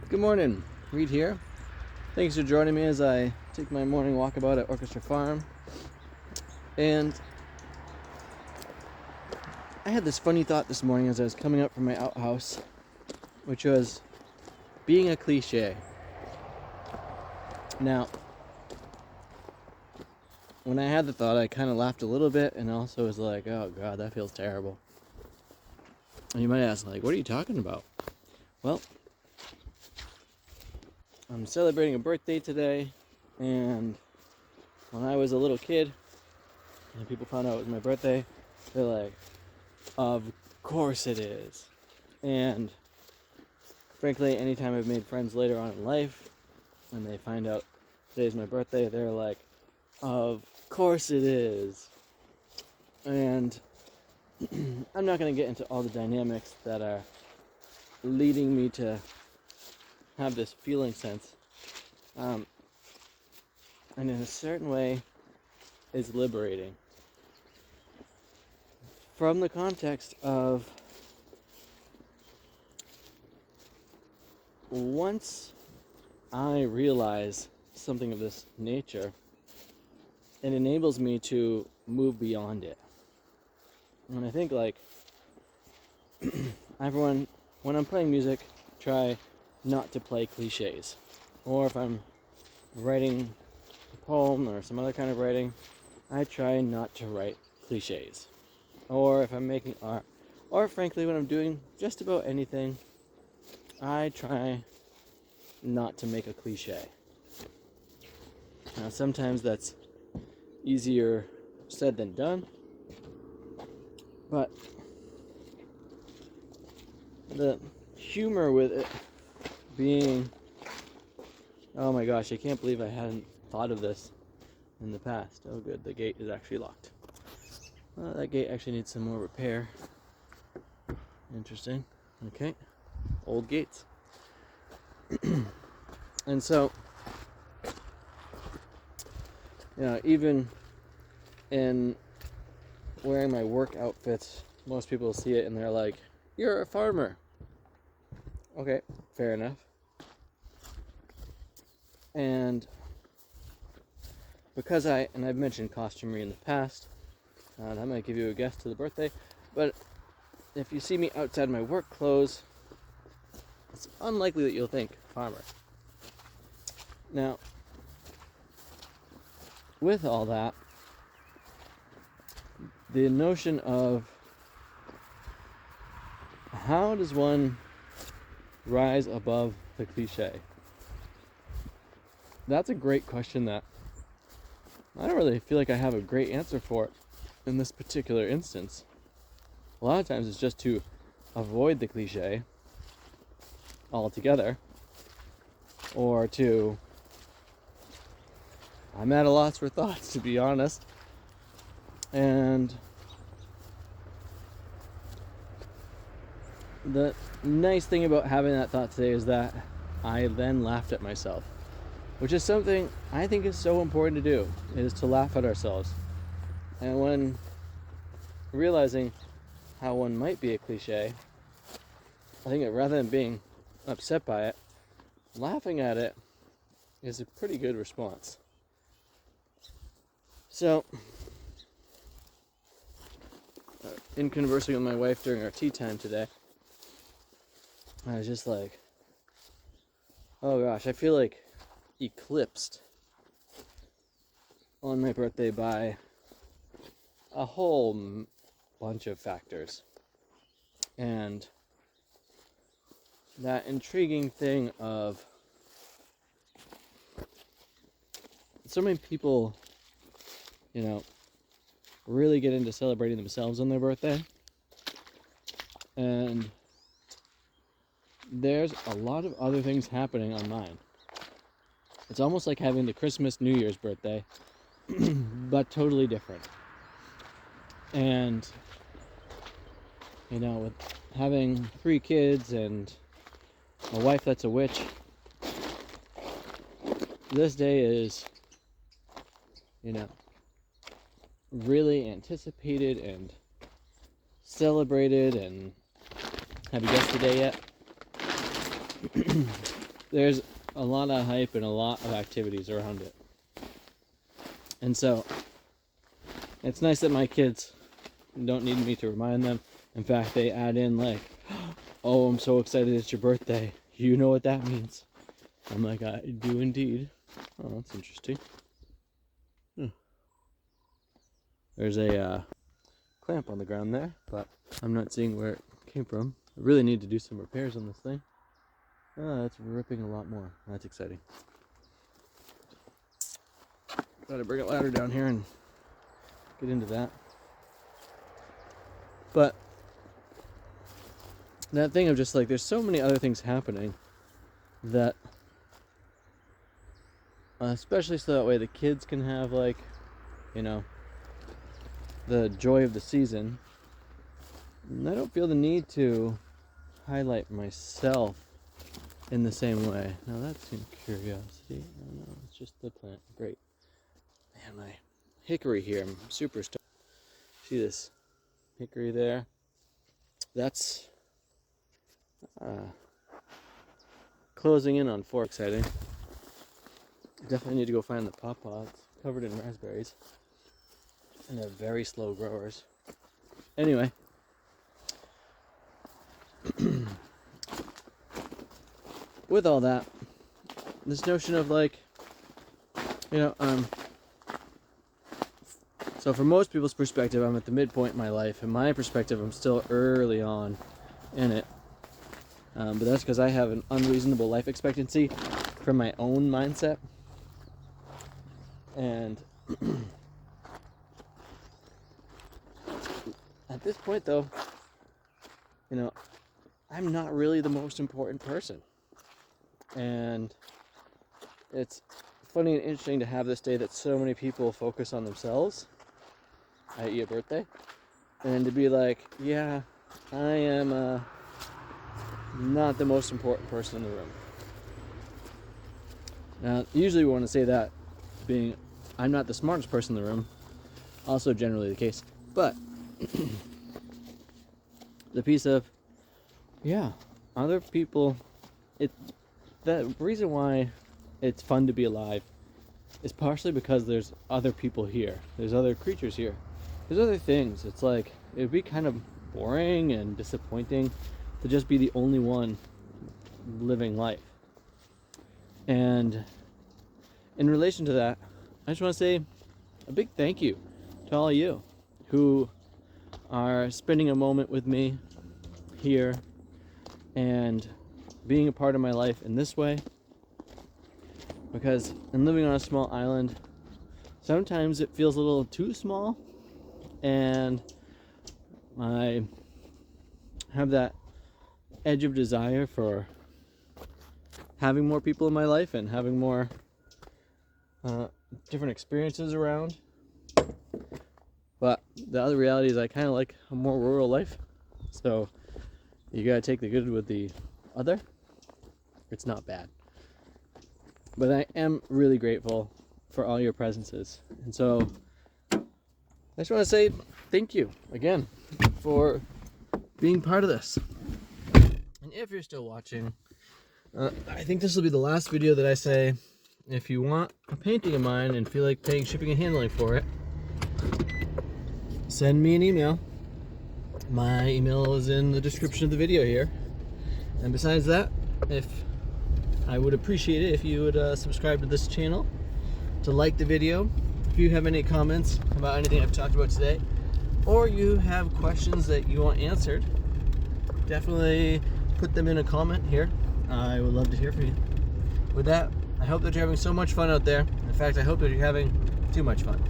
Good morning, Reed here. Thanks for joining me as I take my morning walkabout at Orchestra Farm. And I had this funny thought this morning as I was coming up from my outhouse, which was being a cliche. Now, when I had the thought, I kind of laughed a little bit and also was like, oh God, that feels terrible. And you might ask, what are you talking about? Well, I'm celebrating a birthday today, and when I was a little kid and people found out it was my birthday, they're like, of course it is. And frankly, anytime I've made friends later on in life and they find out today's my birthday, they're like, of course it is. And I'm not going to get into all the dynamics that are leading me to have this feeling sense, and in a certain way is liberating from the context of once I realize something of this nature, it enables me to move beyond it. And I think everyone, when I'm playing music, try not to play cliches. Or if I'm writing a poem or some other kind of writing, I try not to write cliches. Or if I'm making art, or frankly when I'm doing just about anything, I try not to make a cliche. Now sometimes that's easier said than done, but the humor with it being, oh my gosh, I can't believe I hadn't thought of this in the past. Oh good, the gate is actually locked. That gate actually needs some more repair. Interesting. Okay, old gates. And so, even in wearing my work outfits, most people see it and they're like, you're a farmer. Okay, fair enough. And because I've mentioned costumery in the past, that might give you a guess to the birthday, but if you see me outside my work clothes, it's unlikely that you'll think farmer. Now, with all that, the notion of how does one rise above the cliche? That's a great question that I don't really feel like I have a great answer for it in this particular instance. A lot of times it's just to avoid the cliche altogether, or I'm at a loss for thoughts, to be honest. And the nice thing about having that thought today is that I then laughed at myself, which is something I think is so important to do, is to laugh at ourselves. And when realizing how one might be a cliche, I think that rather than being upset by it, laughing at it is a pretty good response. So, in conversing with my wife during our tea time today, I was just like, oh gosh, I feel like eclipsed on my birthday by a whole bunch of factors. And that intriguing thing of so many people, really get into celebrating themselves on their birthday. And there's a lot of other things happening on mine. It's almost like having the Christmas New Year's birthday, but totally different. And, with having 3 kids and a wife that's a witch, this day is, really anticipated and celebrated. And have you guessed the day yet? there's a lot of hype and a lot of activities around it. And so it's nice that my kids don't need me to remind them. In fact, they add in like, oh, I'm so excited it's your birthday. You know what that means. I'm like, I do indeed. Oh, that's interesting. There's a clamp on the ground there, but I'm not seeing where it came from. I really need to do some repairs on this thing. Oh, it's ripping a lot more. That's exciting. Gotta bring a ladder down here and get into that. But that thing of just like, there's so many other things happening that, especially so that way the kids can have like, you know, the joy of the season. And I don't feel the need to highlight myself in the same way. Now that's some curiosity. Oh no, it's just the plant. Great. Man, my hickory here, I'm super stoked. See this hickory there? That's closing in on 4. Exciting. Definitely need to go find the pawpaw. It's covered in raspberries. And they're very slow growers. Anyway. With all that, this notion of like, you know, so from most people's perspective, I'm at the midpoint in my life. In my perspective, I'm still early on in it. But that's because I have an unreasonable life expectancy from my own mindset. And at this point, though, you know, I'm not really the most important person. And it's funny and interesting to have this day that so many people focus on themselves, i.e. a birthday, and to be like, yeah, I am not the most important person in the room. Now, usually we want to say that being I'm not the smartest person in the room, also generally the case, but the piece of, yeah, other people, the reason why it's fun to be alive is partially because there's other people here. There's other creatures here. There's other things. It's like, it would be kind of boring and disappointing to just be the only one living life. And in relation to that, I just want to say a big thank you to all of you who are spending a moment with me here and being a part of my life in this way, because in living on a small island, sometimes it feels a little too small, and I have that edge of desire for having more people in my life and having more different experiences around. But the other reality is I kind of like a more rural life, so you gotta take the good with the other. It's not bad. But I am really grateful for all your presences. And so I just want to say thank you again for being part of this. And if you're still watching, I think this will be the last video that I say, if you want a painting of mine and feel like paying shipping and handling for it, send me an email. My email is in the description of the video here. And besides that, I would appreciate it if you would subscribe to this channel, to like the video. If you have any comments about anything I've talked about today, or you have questions that you want answered, definitely put them in a comment here. I would love to hear from you. With that, I hope that you're having so much fun out there. In fact, I hope that you're having too much fun.